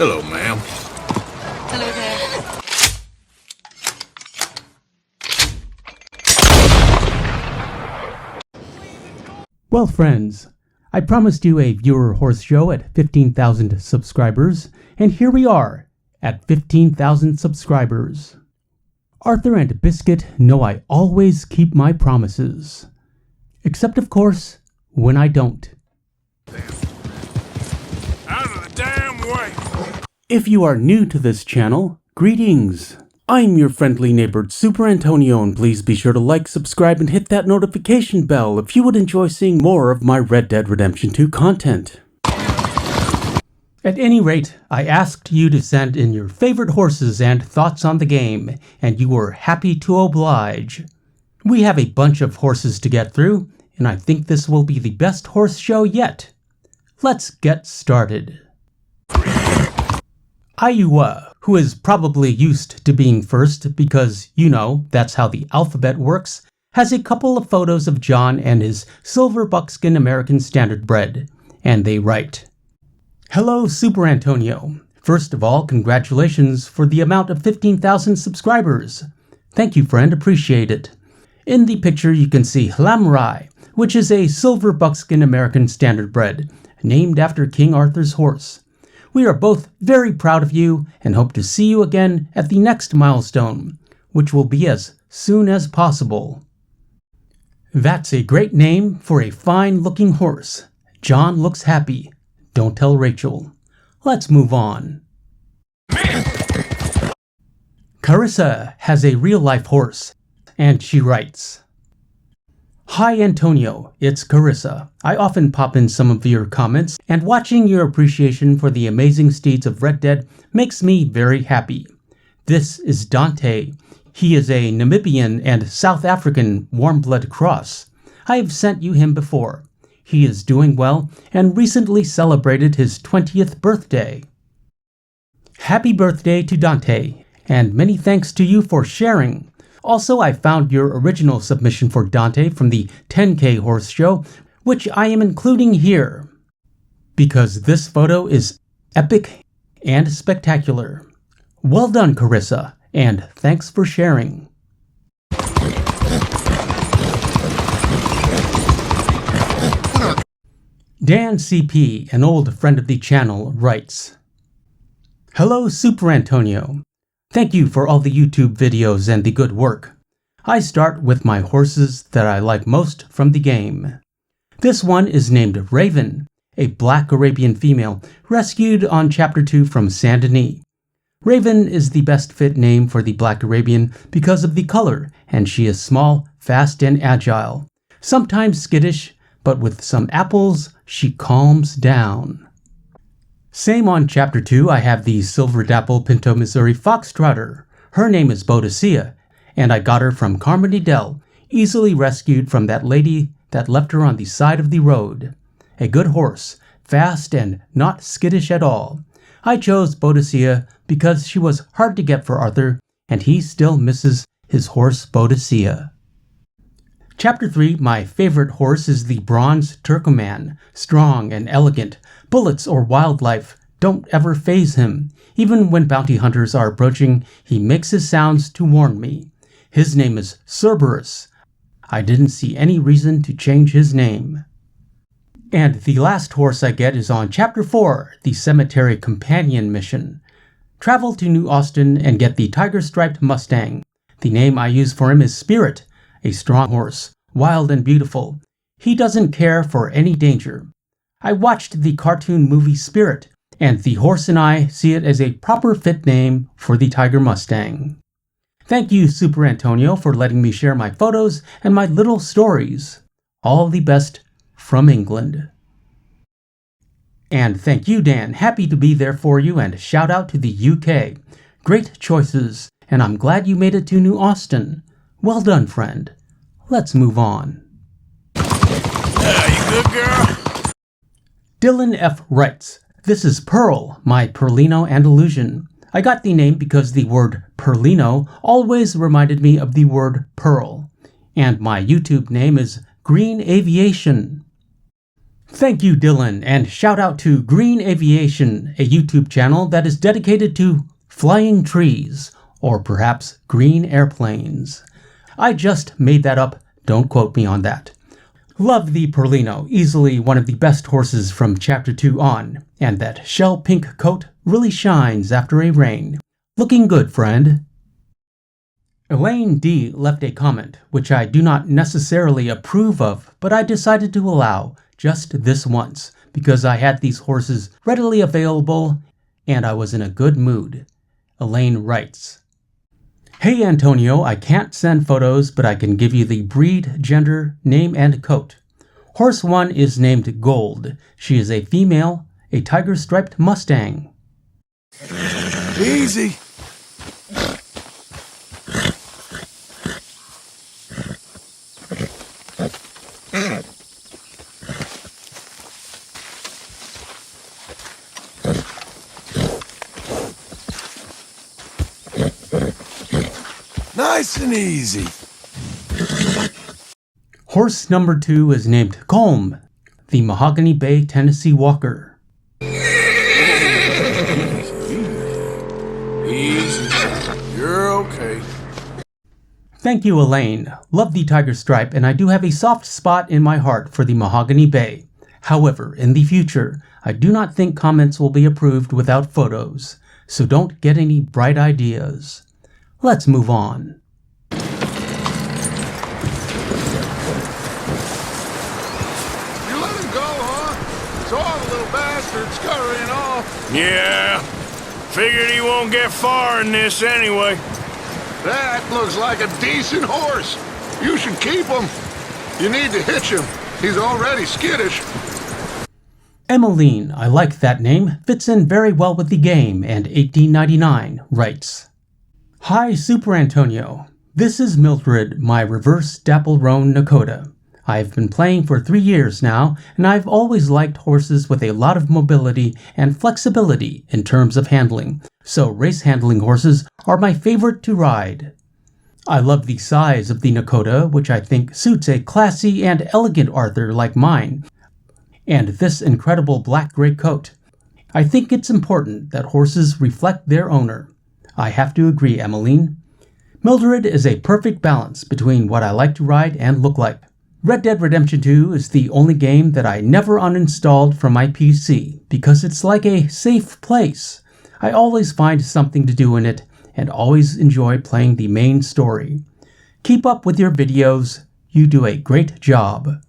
Hello, ma'am. Hello there. Well, friends, I promised you a viewer horse show at 15,000 subscribers, and here we are at 15,000 subscribers. Arthur and Biscuit know I always keep my promises. Except, of course, when I don't. Out of the damn way! If you are new to this channel, greetings! I'm your friendly neighbor Super Antonio, and please be sure to like, subscribe, and hit that notification bell if you would enjoy seeing more of my Red Dead Redemption 2 content. At any rate, I asked you to send in your favorite horses and thoughts on the game, and you were happy to oblige. We have a bunch of horses to get through, and I think this will be the best horse show yet. Let's get started. Iowa, who is probably used to being first because, you know, that's how the alphabet works, has a couple of photos of John and his silver buckskin American Standard bred, and they write, "Hello, Super Antonio. First of all, congratulations for the amount of 15,000 subscribers. Thank you, friend, appreciate it. In the picture you can see Lamrai, which is a silver buckskin American Standard bred, named after King Arthur's horse. We are both very proud of you and hope to see you again at the next milestone, which will be as soon as possible." That's a great name for a fine-looking horse. John looks happy. Don't tell Rachel. Let's move on. Carissa has a real-life horse, and she writes, "Hi Antonio, it's Carissa. I often pop in some of your comments, and watching your appreciation for the amazing steeds of Red Dead makes me very happy. This is Dante. He is a Namibian and South African warm-blood cross. I have sent you him before. He is doing well and recently celebrated his 20th birthday. Happy birthday to Dante, and many thanks to you for sharing. Also, I found your original submission for Dante from the 10K Horse Show, which I am including here, because this photo is epic and spectacular. Well done, Carissa, and thanks for sharing." Dan CP, an old friend of the channel, writes, "Hello, Super Antonio. Thank you for all the YouTube videos and the good work. I start with my horses that I like most from the game. This one is named Raven, a black Arabian female rescued on Chapter 2 from Saint Denis. Raven is the best fit name for the black Arabian because of the color, and she is small, fast, and agile. Sometimes skittish, but with some apples, she calms down. Same on Chapter 2, I have the Silver Dapple Pinto Missouri Foxtrotter. Her name is Boadicea, and I got her from Carmody Dell, easily rescued from that lady that left her on the side of the road. A good horse, fast and not skittish at all. I chose Boadicea because she was hard to get for Arthur, and he still misses his horse Boadicea." Chapter 3, my favorite horse is the Bronze Turcoman, strong and elegant. Bullets or wildlife don't ever faze him. Even when bounty hunters are approaching, he makes his sounds to warn me. His name is Cerberus. I didn't see any reason to change his name. And the last horse I get is on Chapter 4, the Cemetery Companion mission. Travel to New Austin and get the tiger-striped Mustang. The name I use for him is Spirit, a strong horse, wild and beautiful. He doesn't care for any danger. I watched the cartoon movie Spirit, and the horse and I see it as a proper fit name for the Tiger Mustang. Thank you, Super Antonio, for letting me share my photos and my little stories. All the best from England. And thank you, Dan. Happy to be there for you, and shout out to the UK. Great choices, and I'm glad you made it to New Austin. Well done, friend. Let's move on. You good, girl? Dylan F. writes, "This is Pearl, my Perlino Andalusian. I got the name because the word Perlino always reminded me of the word pearl. And my YouTube name is Green Aviation. Thank you, Dylan, and shout out to Green Aviation, a YouTube channel that is dedicated to flying trees, or perhaps green airplanes. I just made that up, don't quote me on that. Love the Perlino, easily one of the best horses from Chapter 2 on, and that shell pink coat really shines after a rain. Looking good, friend. Elaine D. left a comment, which I do not necessarily approve of, but I decided to allow just this once, because I had these horses readily available and I was in a good mood. Elaine writes, "Hey Antonio, I can't send photos, but I can give you the breed, gender, name, and coat. Horse 1 is named Gold. She is a female, a tiger-striped Mustang." Easy. Nice and easy. Horse number 2 is named Colm, the Mahogany Bay Tennessee Walker. Easy. You're okay. Thank you, Elaine. Love the tiger stripe, and I do have a soft spot in my heart for the Mahogany Bay. However, in the future, I do not think comments will be approved without photos, so don't get any bright ideas. Let's move on. You let him go, huh? Saw the little bastard scurrying off. Yeah. Figured he won't get far in this anyway. That looks like a decent horse. You should keep him. You need to hitch him. He's already skittish. Emmeline, I like that name, fits in very well with the game, and 1899 writes, "Hi Super Antonio, this is Mildred, my reverse dapple roan Nakota. I've been playing for 3 years now, and I've always liked horses with a lot of mobility and flexibility in terms of handling, so race handling horses are my favorite to ride. I love the size of the Nakota, which I think suits a classy and elegant Arthur like mine, and this incredible black-gray coat. I think it's important that horses reflect their owner. I have to agree, Emmeline. Mildred is a perfect balance between what I like to ride and look like. Red Dead Redemption 2 is the only game that I never uninstalled from my PC because it's like a safe place. I always find something to do in it and always enjoy playing the main story. Keep up with your videos. You do a great job."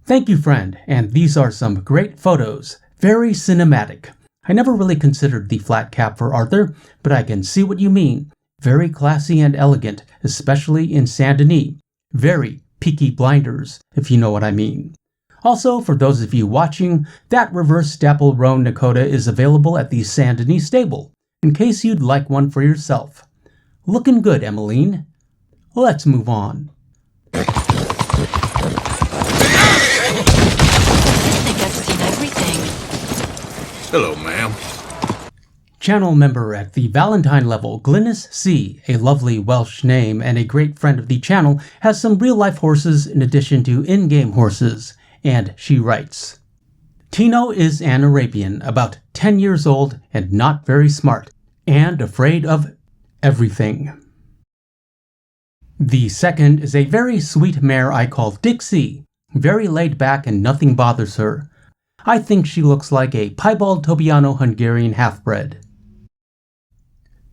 Thank you, friend, and these are some great photos. Very cinematic. I never really considered the flat cap for Arthur, but I can see what you mean. Very classy and elegant, especially in Saint Denis. Very Peaky Blinders, if you know what I mean. Also, for those of you watching, that reverse dapple roan Nakota is available at the Saint Denis stable, in case you'd like one for yourself. Looking good, Emmeline. Let's move on. I think I've seen everything. Hello, ma'am. Channel member at the Valentine level, Glennis C, a lovely Welsh name and a great friend of the channel, has some real-life horses in addition to in-game horses, and she writes, "Tino is an Arabian, about 10 years old and not very smart, and afraid of everything." The second is a very sweet mare I call Dixie, very laid back and nothing bothers her. I think she looks like a piebald Tobiano Hungarian half-bred.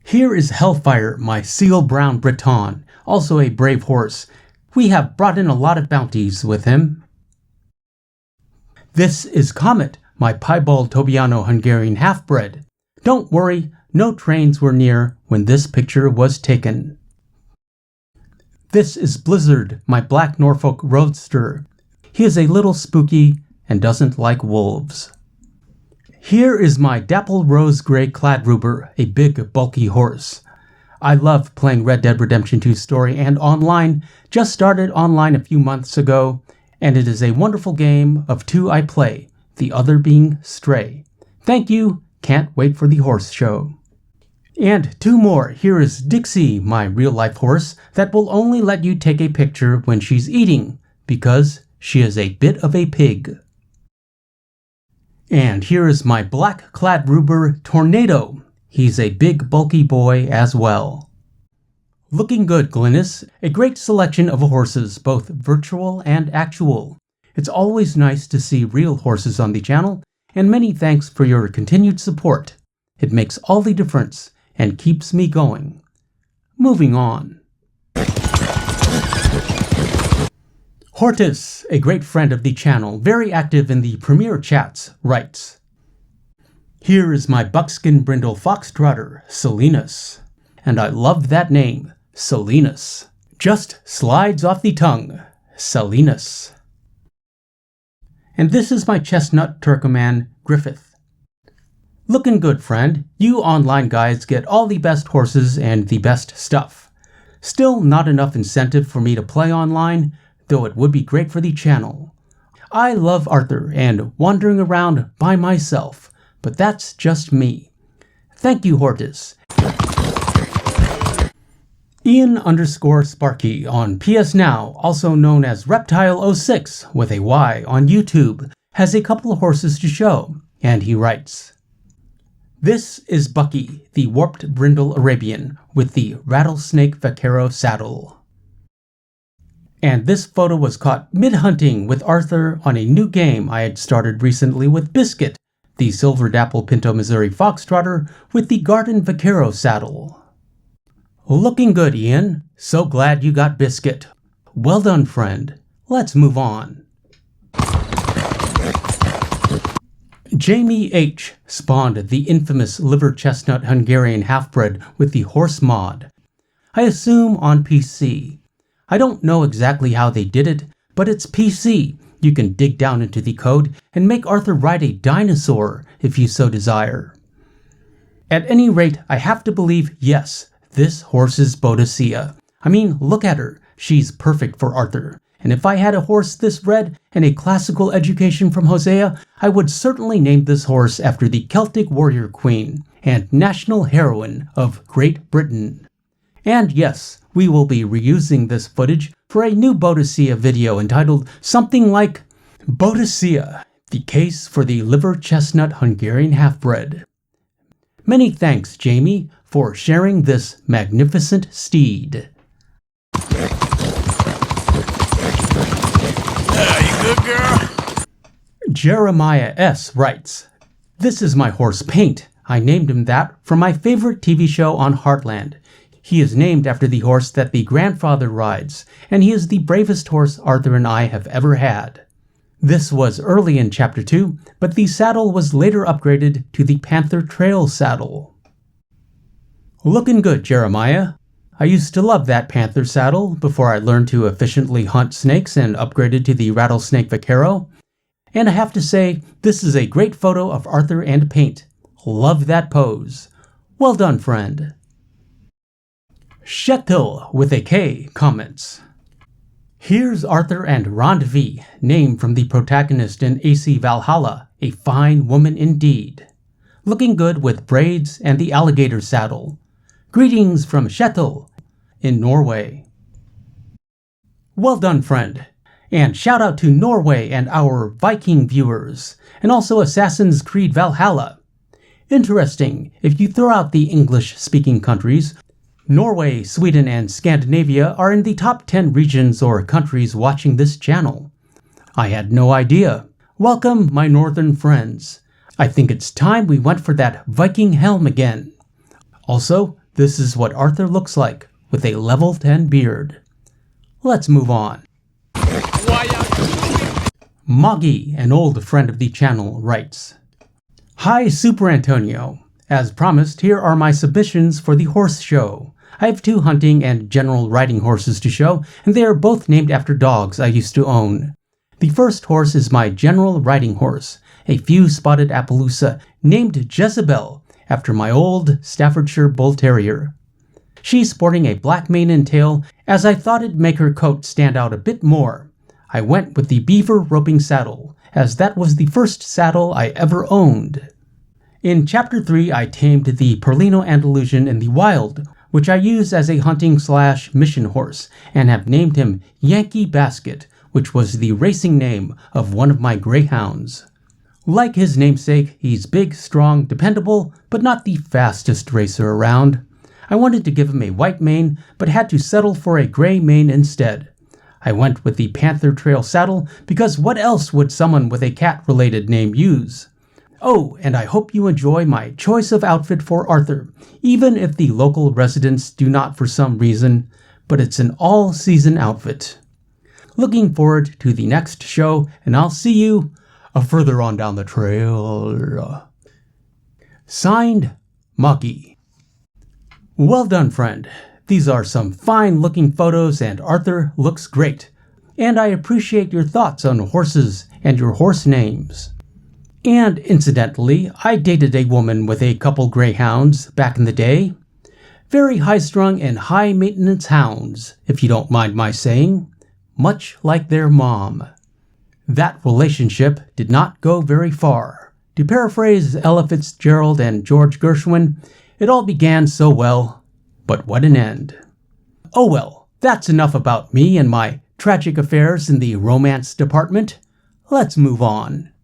Here is Hellfire, my seal brown Breton, also a brave horse. We have brought in a lot of bounties with him. This is Comet, my piebald Tobiano Hungarian half-bred. Don't worry, no trains were near when this picture was taken. This is Blizzard, my black Norfolk roadster. He is a little spooky and doesn't like wolves. Here is my dapple rose gray Cladruber, a big bulky horse. I love playing Red Dead Redemption 2 story and online, just started online a few months ago, and it is a wonderful game of 2 I play, the other being Stray. Thank you, can't wait for the horse show. And 2 more, here is Dixie, my real-life horse, that will only let you take a picture when she's eating, because she is a bit of a pig. And here is my black-clad Ruber Tornado. He's a big, bulky boy as well. Looking good, Glennis. A great selection of horses, both virtual and actual. It's always nice to see real horses on the channel, and many thanks for your continued support. It makes all the difference and keeps me going. Moving on. Hortus, a great friend of the channel, very active in the premiere chats, writes, "Here is my buckskin brindle foxtrotter, Salinas. And I love that name, Salinas. Just slides off the tongue, Salinas. And this is my chestnut Turkoman, Griffith. Looking good, friend. You online guys get all the best horses and the best stuff. Still not enough incentive for me to play online, though it would be great for the channel. I love Arthur and wandering around by myself, but that's just me. Thank you, Hortus." Ian_Sparky on PS Now, also known as Reptile06 with a Y on YouTube, has a couple of horses to show, and he writes, "This is Bucky, the warped brindle Arabian, with the rattlesnake vaquero saddle." And this photo was caught mid-hunting with Arthur on a new game I had started recently with Biscuit, the Silver Dapple Pinto Missouri Foxtrotter with the Garden Vaquero saddle. Looking good, Ian. So glad you got Biscuit. Well done, friend. Let's move on. Jamie H. spawned the infamous liver chestnut Hungarian half-bred with the horse mod. I assume on PC. I don't know exactly how they did it, but it's PC. You can dig down into the code and make Arthur ride a dinosaur if you so desire. At any rate, I have to believe, yes, this horse is Boadicea. I mean, look at her. She's perfect for Arthur. And if I had a horse this red and a classical education from Hosea, I would certainly name this horse after the Celtic warrior queen and national heroine of Great Britain. And yes, we will be reusing this footage for a new Boadicea video entitled something like Boadicea, the case for the liver chestnut Hungarian half-bred. Many thanks, Jamie, for sharing this magnificent steed. You good, girl? Jeremiah S. writes, "This is my horse Paint. I named him that from my favorite TV show on Heartland. He is named after the horse that the grandfather rides, and he is the bravest horse Arthur and I have ever had. This was early in Chapter 2, but the saddle was later upgraded to the Panther Trail saddle." Looking good, Jeremiah. I used to love that Panther saddle before I learned to efficiently hunt snakes and upgraded to the Rattlesnake Vaquero. And I have to say, this is a great photo of Arthur and Paint. Love that pose. Well done, friend. Shetil with a K comments, "Here's Arthur and Randvi, named from the protagonist in AC Valhalla, a fine woman indeed. Looking good with braids and the alligator saddle. Greetings from Shetil in Norway." Well done, friend. And shout out to Norway and our Viking viewers, and also Assassin's Creed Valhalla. Interesting, if you throw out the English-speaking countries, Norway, Sweden, and Scandinavia are in the top 10 regions or countries watching this channel. I had no idea. Welcome, my northern friends. I think it's time we went for that Viking helm again. Also, this is what Arthur looks like, with a level 10 beard. Let's move on. Moggy, an old friend of the channel, writes, "Hi, Superantonio. As promised, here are my submissions for the horse show. I have 2 hunting and general riding horses to show, and they are both named after dogs I used to own. The first horse is my general riding horse, a few-spotted Appaloosa named Jezebel, after my old Staffordshire Bull Terrier. She's sporting a black mane and tail, as I thought it'd make her coat stand out a bit more. I went with the beaver roping saddle, as that was the first saddle I ever owned. In Chapter 3, I tamed the Perlino Andalusian in the wild, which I use as a hunting/mission horse, and have named him Yankee Basket, which was the racing name of one of my greyhounds. Like his namesake, he's big, strong, dependable, but not the fastest racer around. I wanted to give him a white mane, but had to settle for a gray mane instead. I went with the Panther Trail saddle because what else would someone with a cat-related name use? Oh, and I hope you enjoy my choice of outfit for Arthur, even if the local residents do not for some reason, but it's an all-season outfit. Looking forward to the next show, and I'll see you further on down the trail. Signed, Oggy. Well done, friend. These are some fine-looking photos, and Arthur looks great. And I appreciate your thoughts on horses and your horse names. And incidentally, I dated a woman with a couple greyhounds back in the day. Very high-strung and high-maintenance hounds, if you don't mind my saying. Much like their mom. That relationship did not go very far. To paraphrase Ella Fitzgerald and George Gershwin, it all began so well, but what an end. Oh well, that's enough about me and my tragic affairs in the romance department. Let's move on.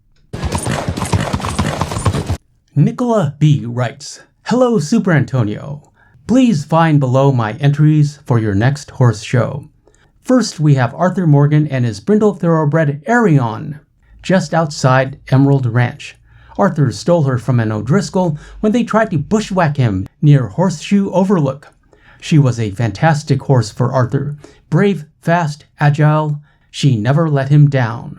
Nicola B writes, Hello Superantonio. Please find below my entries for your next horse show. First, we have Arthur Morgan and his brindle thoroughbred Arion, just outside Emerald Ranch. Arthur stole her from an O'Driscoll when they tried to bushwhack him near Horseshoe Overlook. She was a fantastic horse for Arthur, brave, fast, agile. She never let him down.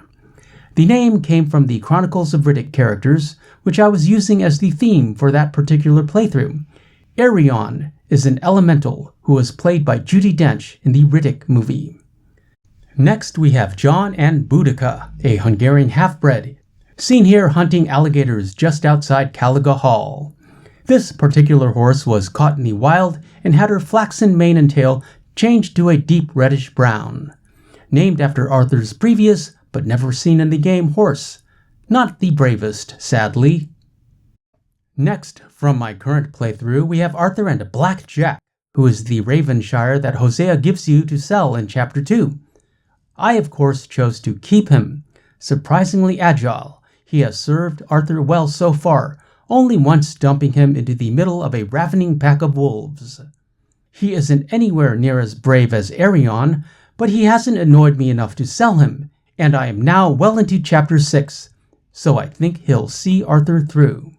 The name came from the Chronicles of Riddick characters, which I was using as the theme for that particular playthrough. Arion is an elemental who was played by Judi Dench in the Riddick movie. Next we have John and Boudica, a Hungarian half-bred, seen here hunting alligators just outside Caliga Hall. This particular horse was caught in the wild and had her flaxen mane and tail changed to a deep reddish brown. Named after Arthur's previous, but never seen in the game horse. Not the bravest, sadly. Next, from my current playthrough, we have Arthur and Black Jack, who is the Ravenshire that Hosea gives you to sell in Chapter 2. I, of course, chose to keep him. Surprisingly agile, he has served Arthur well so far, only once dumping him into the middle of a ravening pack of wolves. He isn't anywhere near as brave as Arion, but he hasn't annoyed me enough to sell him, and I am now well into Chapter 6, so I think he'll see Arthur through.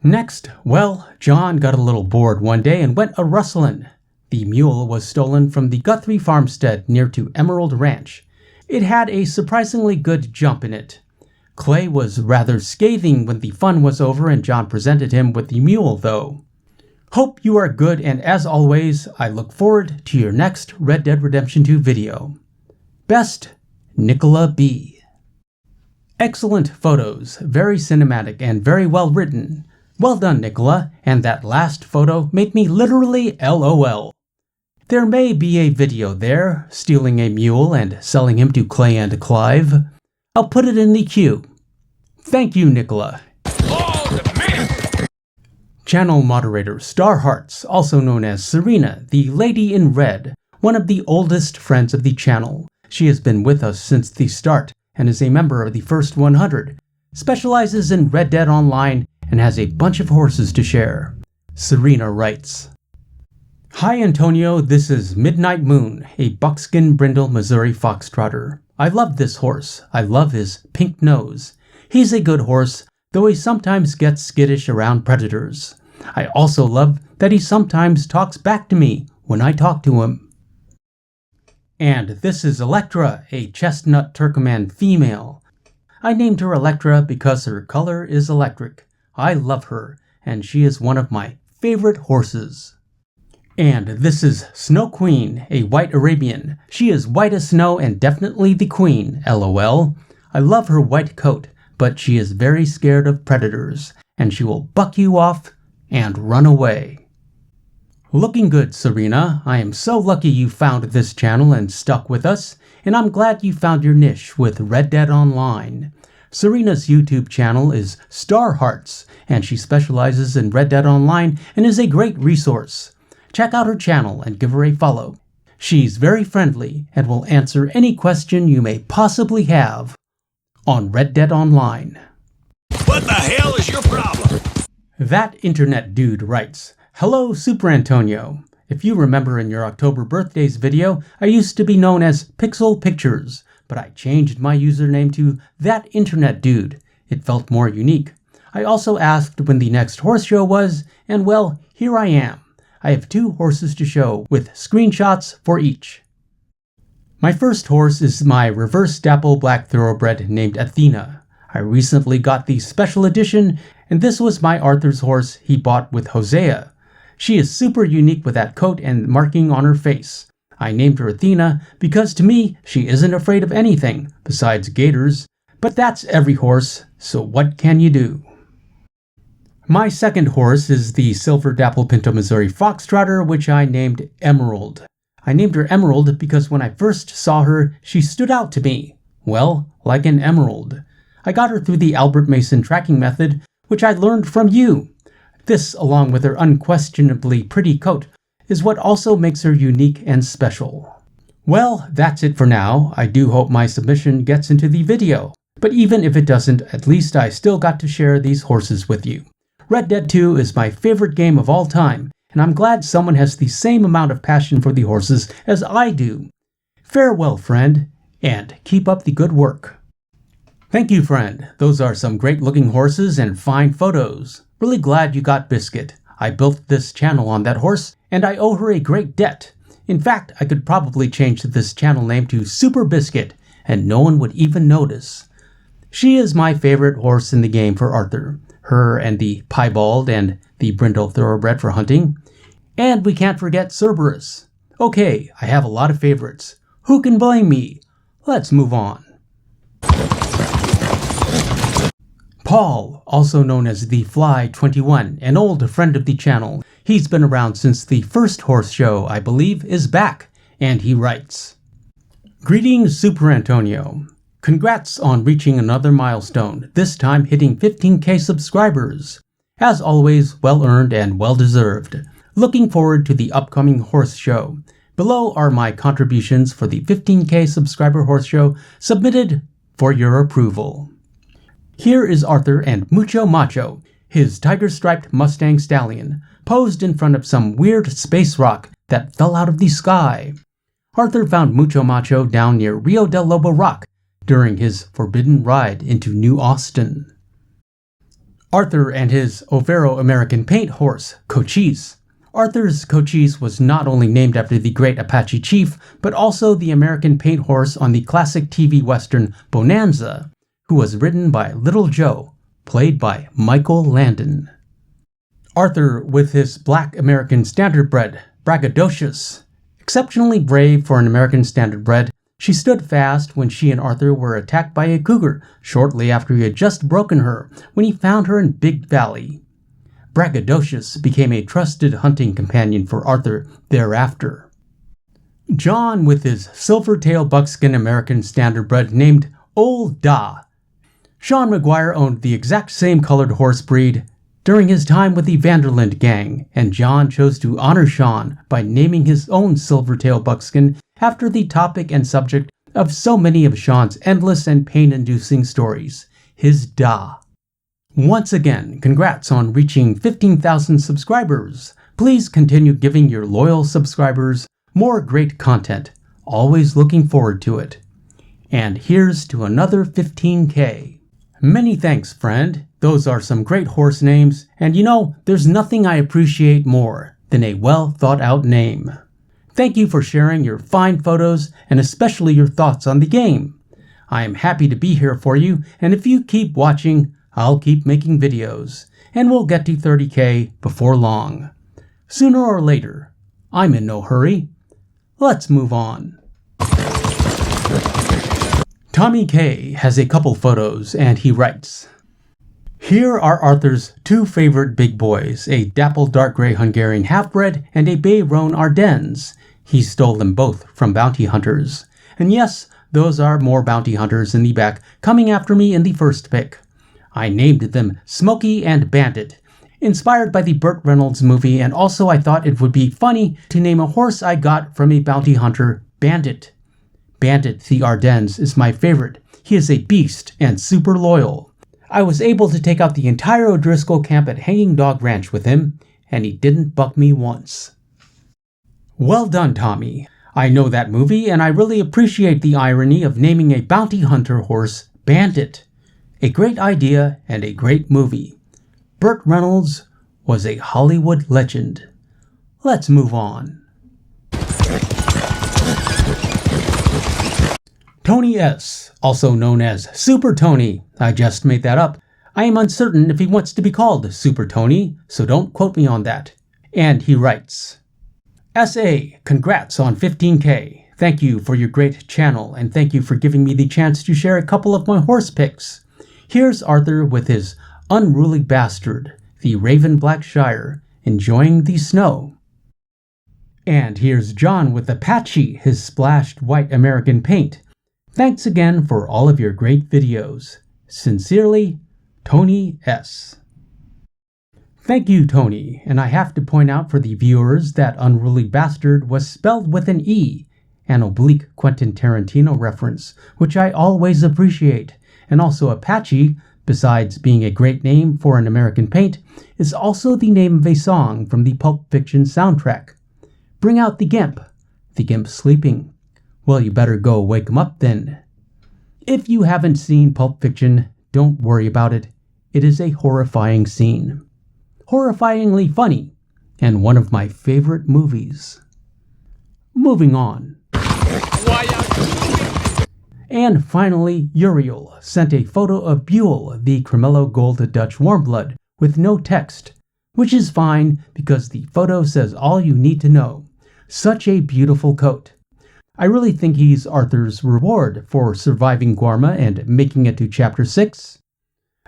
Next, well, John got a little bored one day and went a-rustlin'. The mule was stolen from the Guthrie farmstead near to Emerald Ranch. It had a surprisingly good jump in it. Clay was rather scathing when the fun was over and John presented him with the mule, though. Hope you are good, and as always, I look forward to your next Red Dead Redemption 2 video. Best, Nicola B. Excellent photos, very cinematic and very well written. Well done, Nicola, and that last photo made me literally LOL. There may be a video there, stealing a mule and selling him to Clay and Clive. I'll put it in the queue. Thank you, Nicola. Channel moderator Star Hearts, also known as Serena, the Lady in Red, one of the oldest friends of the channel. She has been with us since the start and is a member of the first 100, specializes in Red Dead Online, and has a bunch of horses to share. Serena writes, Hi Antonio, this is Midnight Moon, a buckskin brindle Missouri foxtrotter. I love this horse. I love his pink nose. He's a good horse, though he sometimes gets skittish around predators. I also love that he sometimes talks back to me when I talk to him. And this is Electra, a chestnut Turkoman female. I named her Electra because her color is electric. I love her, and she is one of my favorite horses. And this is Snow Queen, a white Arabian. She is white as snow and definitely the queen, LOL. I love her white coat, but she is very scared of predators, and she will buck you off and run away. Looking good, Serena. I am so lucky you found this channel and stuck with us, and I'm glad you found your niche with Red Dead Online. Serena's YouTube channel is Star Hearts, and she specializes in Red Dead Online and is a great resource. Check out her channel and give her a follow. She's very friendly and will answer any question you may possibly have on Red Dead Online. What the hell is your problem? That internet dude writes, "Hello, Superantonio. If you remember in your October birthdays video, I used to be known as Pixel Pictures, but I changed my username to That Internet Dude. It felt more unique. I also asked when the next horse show was, and well, here I am. I have 2 horses to show, with screenshots for each. My first horse is my reverse dapple black thoroughbred named Athena. I recently got the special edition, and this was my Arthur's horse he bought with Hosea. She is super unique with that coat and marking on her face. I named her Athena because to me, she isn't afraid of anything besides gators, but that's every horse, so what can you do?" My second horse is the Silver Dapple Pinto Missouri Foxtrotter, which I named Emerald. I named her Emerald because when I first saw her, she stood out to me. Well, like an emerald. I got her through the Albert Mason tracking method, which I learned from you. This, along with her unquestionably pretty coat, is what also makes her unique and special. Well, that's it for now. I do hope my submission gets into the video. But even if it doesn't, at least I still got to share these horses with you. Red Dead 2 is my favorite game of all time, and I'm glad someone has the same amount of passion for the horses as I do. Farewell, friend, and keep up the good work. Thank you, friend. Those are some great-looking horses and fine photos. Really glad you got Biscuit. I built this channel on that horse, and I owe her a great debt. In fact, I could probably change this channel name to Super Biscuit, and no one would even notice. She is my favorite horse in the game for Arthur. Her and the Piebald and the Brindle Thoroughbred for hunting. And we can't forget Cerberus. Okay, I have a lot of favorites. Who can blame me? Let's move on. Paul, also known as the Fly21, an old friend of the channel. He's been around since the first horse show, I believe, is back. And he writes, "Greetings, Superantonio. Congrats on reaching another milestone, this time hitting 15K subscribers. As always, well earned and well deserved. Looking forward to the upcoming horse show. Below are my contributions for the 15K subscriber horse show submitted for your approval." Here is Arthur and Mucho Macho, his tiger-striped Mustang stallion, posed in front of some weird space rock that fell out of the sky. Arthur found Mucho Macho down near Rio del Lobo Rock during his forbidden ride into New Austin. Arthur and his Overo American paint horse, Cochise. Arthur's Cochise was not only named after the great Apache chief, but also the American paint horse on the classic TV western Bonanza, who was ridden by Little Joe, played by Michael Landon. Arthur with his black American standardbred, Braggadocious. Exceptionally brave for an American standardbred, she stood fast when she and Arthur were attacked by a cougar shortly after he had just broken her when he found her in Big Valley. Braggadocious became a trusted hunting companion for Arthur thereafter. John with his silver-tailed buckskin American standardbred named Old Da. Sean McGuire owned the exact same colored horse breed during his time with the Vanderland gang, and John chose to honor Sean by naming his own silver-tailed buckskin after the topic and subject of so many of Sean's endless and pain-inducing stories, his Da. Once again, congrats on reaching 15,000 subscribers. Please continue giving your loyal subscribers more great content. Always looking forward to it. And here's to another 15K. Many thanks, friend. Those are some great horse names, and you know, there's nothing I appreciate more than a well-thought-out name. Thank you for sharing your fine photos and especially your thoughts on the game. I am happy to be here for you, and if you keep watching, I'll keep making videos, and we'll get to 30K before long. Sooner or later. I'm in no hurry. Let's move on. Tommy K has a couple photos, and he writes, "Here are Arthur's 2 favorite big boys, a dappled dark gray Hungarian half-bred and a bay roan Ardennes. He stole them both from bounty hunters. And yes, those are more bounty hunters in the back coming after me in the first pick. I named them Smokey and Bandit, inspired by the Burt Reynolds movie, and also I thought it would be funny to name a horse I got from a bounty hunter Bandit. Bandit the Ardennes is my favorite. He is a beast and super loyal. I was able to take out the entire O'Driscoll camp at Hanging Dog Ranch with him, and he didn't buck me once. Well done, Tommy. I know that movie, and I really appreciate the irony of naming a bounty hunter horse Bandit. A great idea and a great movie. Burt Reynolds was a Hollywood legend. Let's move on. Tony S., also known as Super Tony. I just made that up. I am uncertain if he wants to be called Super Tony, so don't quote me on that. And he writes, S.A., congrats on 15K. Thank you for your great channel, and thank you for giving me the chance to share a couple of my horse picks. Here's Arthur with his unruly bastard, the Raven Blackshire, enjoying the snow. And here's John with Apache, his splashed white American paint. Thanks again for all of your great videos. Sincerely, Tony S. Thank you, Tony, and I have to point out for the viewers that Unruly Bastard was spelled with an E, an oblique Quentin Tarantino reference, which I always appreciate, and also Apache, besides being a great name for an American paint, is also the name of a song from the Pulp Fiction soundtrack. Bring out the Gimp. The Gimp's sleeping. Well, you better go wake him up then. If you haven't seen Pulp Fiction, don't worry about it. It is a horrifying scene. Horrifyingly funny, and one of my favorite movies. Moving on. And finally, Uriel sent a photo of Buell, the Cremello Gold Dutch Warmblood, with no text, which is fine because the photo says all you need to know. Such a beautiful coat. I really think he's Arthur's reward for surviving Guarma and making it to Chapter 6.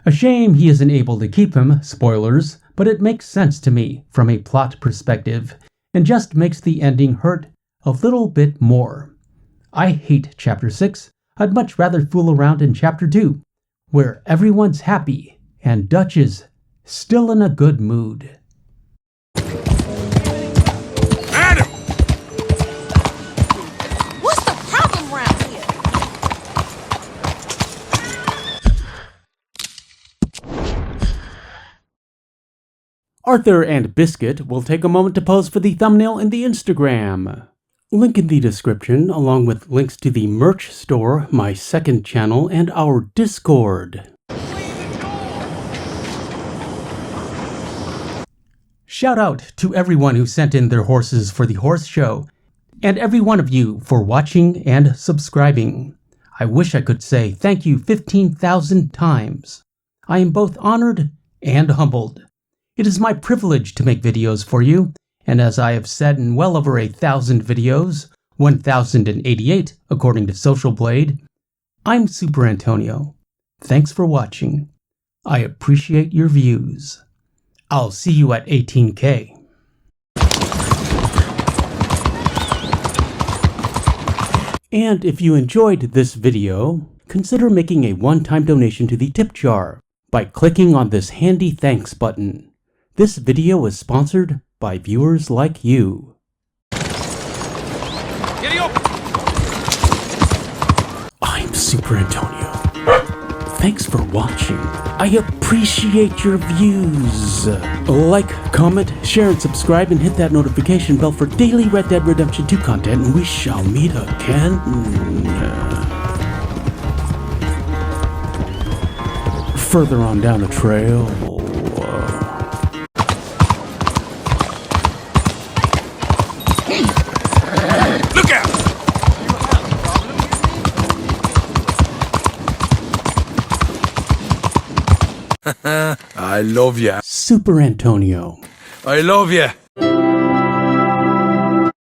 A shame he isn't able to keep him, spoilers, but it makes sense to me from a plot perspective, and just makes the ending hurt a little bit more. I hate Chapter 6. I'd much rather fool around in Chapter 2, where everyone's happy and Dutch is still in a good mood. Adam! What's the problem around here? Arthur and Biscuit will take a moment to pose for the thumbnail in the Instagram. Link in the description, along with links to the merch store, my second channel, and our Discord. Shout out to everyone who sent in their horses for the horse show, and every one of you for watching and subscribing. I wish I could say thank you 15,000 times. I am both honored and humbled. It is my privilege to make videos for you, and as I have said in well over 1,000 videos, 1,088 according to Social Blade, I'm Super Antonio. Thanks for watching. I appreciate your views. I'll see you at 18K. And if you enjoyed this video, consider making a one-time donation to the tip jar by clicking on this handy thanks button. This video is sponsored by viewers like you. Giddy up! I'm Super Antonio. Thanks for watching. I appreciate your views. Like, comment, share, and subscribe, and hit that notification bell for daily Red Dead Redemption 2 content, and we shall meet again. Further on down the trail. Look out! I love ya. Super Antonio. I love ya.